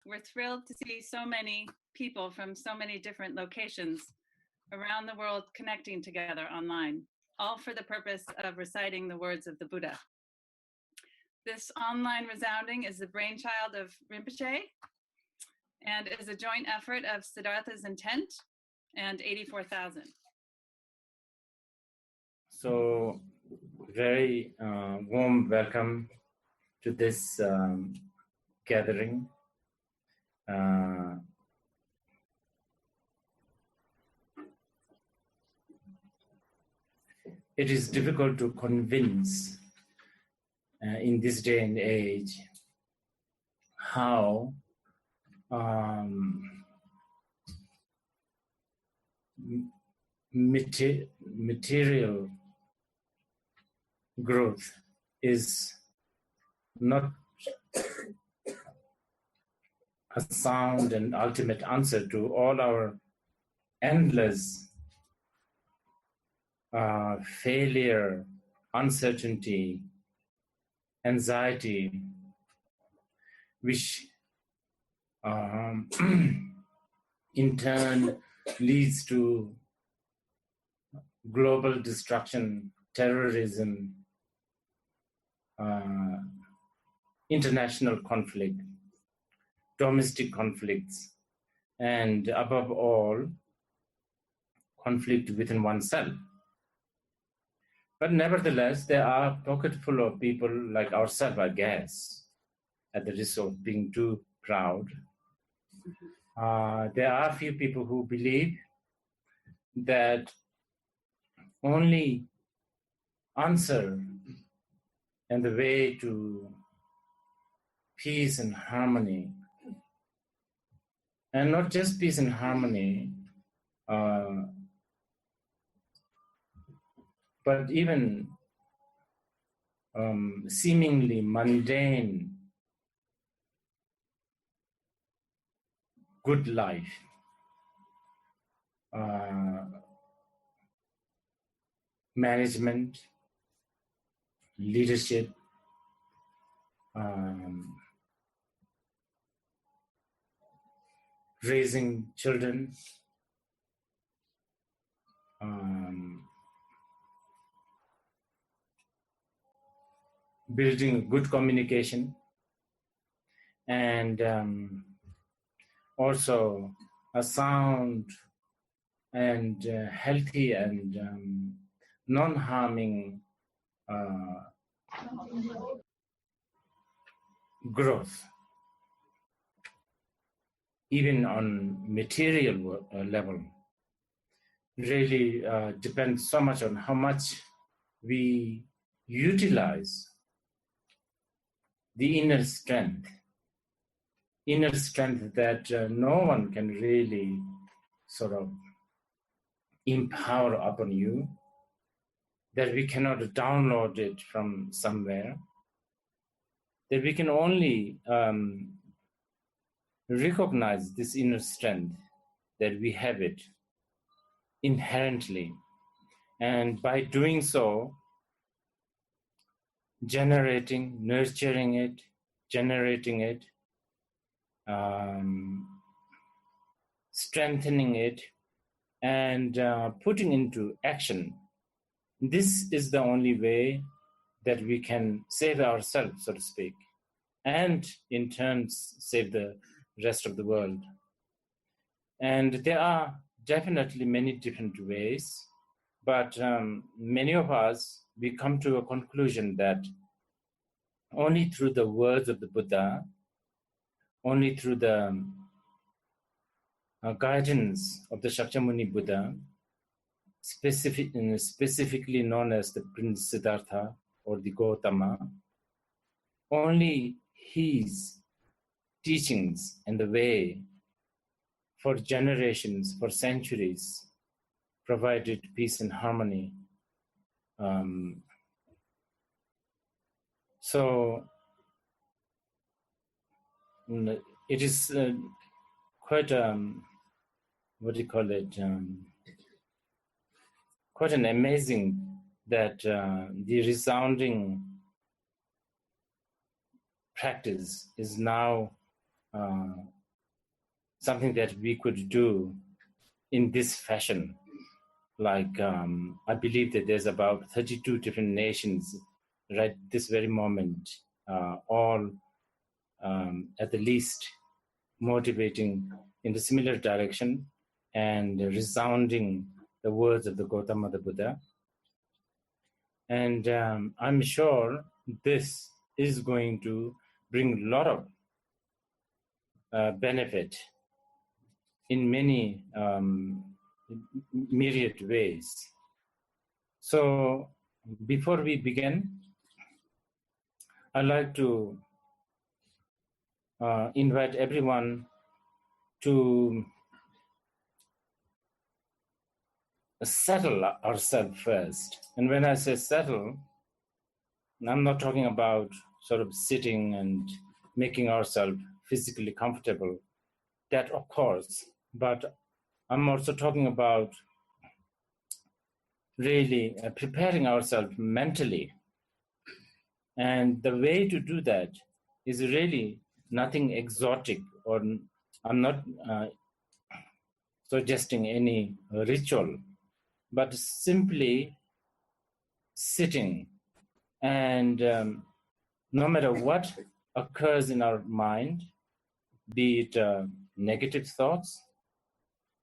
We're thrilled to see so many people from so many different locations around the world connecting together online, all for the purpose of reciting the words of the Buddha. This online Resounding is the brainchild of Rinpoche and is a joint effort of Siddhartha's Intent and 84,000. So, very warm welcome to this gathering. It is difficult to convince in this day and age how material growth is not a sound and ultimate answer to all our endless failure, uncertainty, anxiety, which in turn leads to global destruction, terrorism, international conflict, domestic conflicts, and above all, conflict within oneself. But nevertheless, there are pockets full of people like ourselves, I guess, at the risk of being too proud. There are a few people who believe that only answer and the way to peace and harmony, and not just peace and harmony, but even seemingly mundane good life, management, leadership, raising children, building good communication, and also a sound and healthy and non-harming growth, even on material level, really depends so much on how much we utilize the inner strength that no one can really sort of empower upon you, that we cannot download it from somewhere, that we can only recognize this inner strength, that we have it inherently, and by doing so, nurturing it, generating it, strengthening it, and putting into action. This is the only way that we can save ourselves, so to speak, and in turn save the rest of the world. And there are definitely many different ways, but many of us, we come to a conclusion that only through the words of the Buddha, only through the guidance of the Shakyamuni Buddha, specifically known as the Prince Siddhartha or the Gautama, only his teachings and the way for generations, for centuries, provided peace and harmony. So it is quite quite an amazing that the resounding practice is now something that we could do in this fashion. Like I believe that there's about 32 different nations right this very moment, all at the least motivating in the similar direction and resounding the words of the Gautama the Buddha. And I'm sure this is going to bring a lot of benefit in many myriad ways. So before we begin, I'd like to invite everyone to settle ourselves first. And when I say settle, I'm not talking about sort of sitting and making ourselves physically comfortable. That, of course, but I'm also talking about really preparing ourselves mentally. And the way to do that is really nothing exotic, or I'm not suggesting any ritual, but simply sitting. And no matter what occurs in our mind, be it negative thoughts,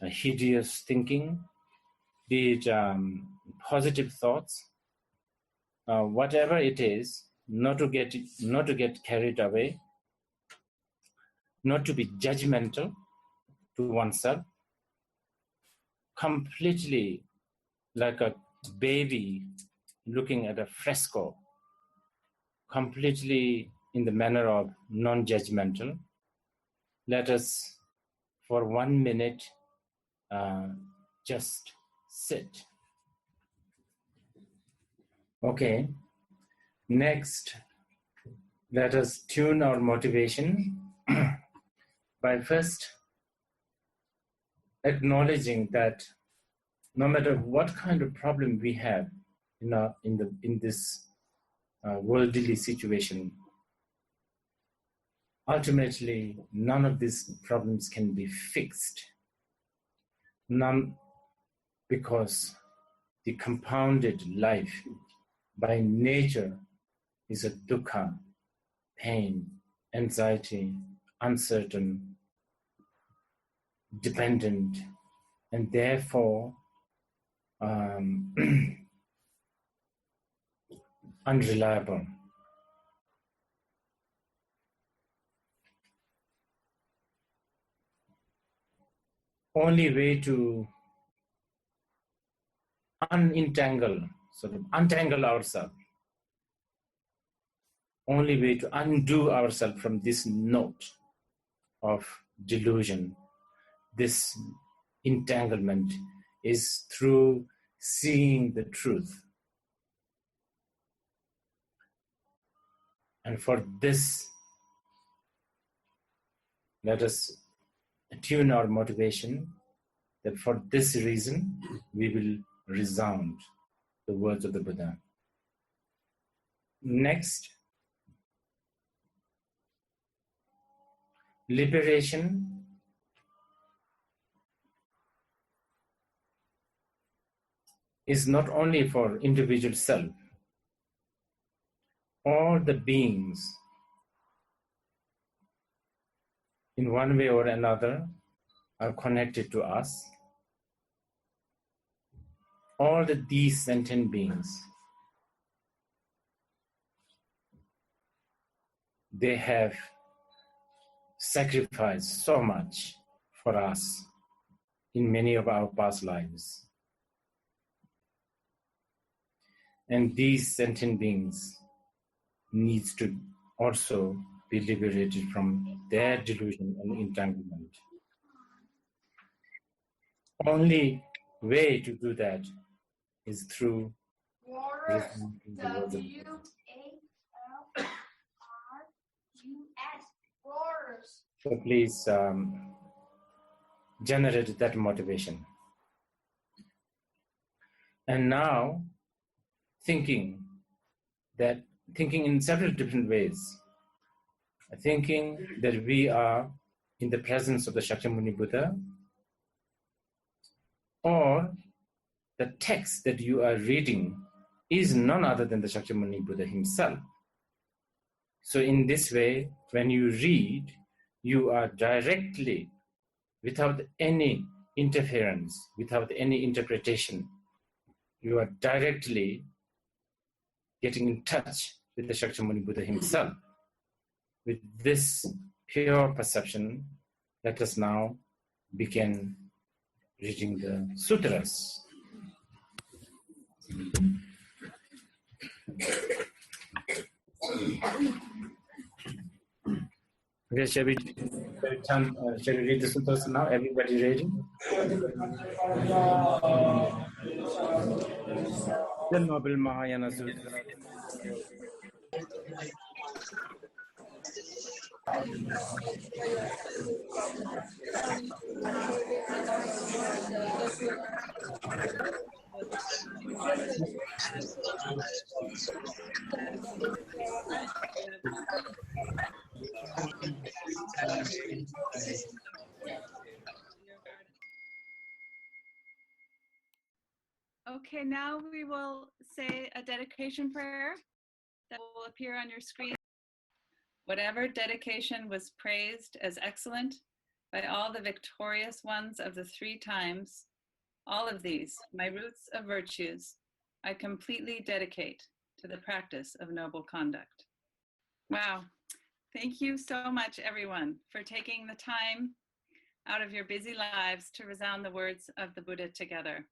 hideous thinking, be it positive thoughts, whatever it is, not to get carried away, not to be judgmental to oneself, completely like a baby looking at a fresco, completely in the manner of non-judgmental. Let us, for 1 minute, just sit. Okay, next, let us tune our motivation by first acknowledging that no matter what kind of problem we have in this worldly situation, ultimately none of these problems can be fixed. None, because the compounded life by nature is a dukkha, pain, anxiety, uncertain, dependent, and therefore unreliable. Only way to untangle ourselves, only way to undo ourselves from this knot of delusion, this entanglement, is through seeing the truth. And for this, let us tune our motivation that for this reason we will resound the words of the Buddha. Next, liberation is not only for individual self. All the beings, in one way or another, are connected to us. All these sentient beings, they have sacrificed so much for us in many of our past lives. And these sentient beings needs to also be liberated from their delusion and entanglement. Only way to do that is through listening to the words of the Buddha. So please generate that motivation. And now, thinking in several different ways. Thinking that we are in the presence of the Shakyamuni Buddha, or the text that you are reading is none other than the Shakyamuni Buddha himself. So in this way, when you read, you are directly, without any interference, without any interpretation, you are directly getting in touch with the Shakyamuni Buddha himself. With this pure perception, let us now begin reading the sutras. Okay, shall we read the sutras now? Everybody ready? The Noble Mahayana Sutra. Okay, now we will say a dedication prayer that will appear on your screen. Whatever dedication was praised as excellent by all the victorious ones of the 3 times, all of these, my roots of virtues, I completely dedicate to the practice of noble conduct. Wow. Thank you so much, everyone, for taking the time out of your busy lives to resound the words of the Buddha together.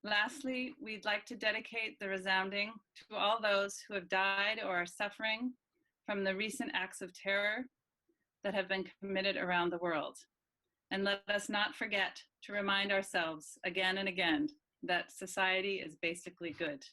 Lastly, we'd like to dedicate the resounding to all those who have died or are suffering from the recent acts of terror that have been committed around the world. And let us not forget to remind ourselves again and again that society is basically good.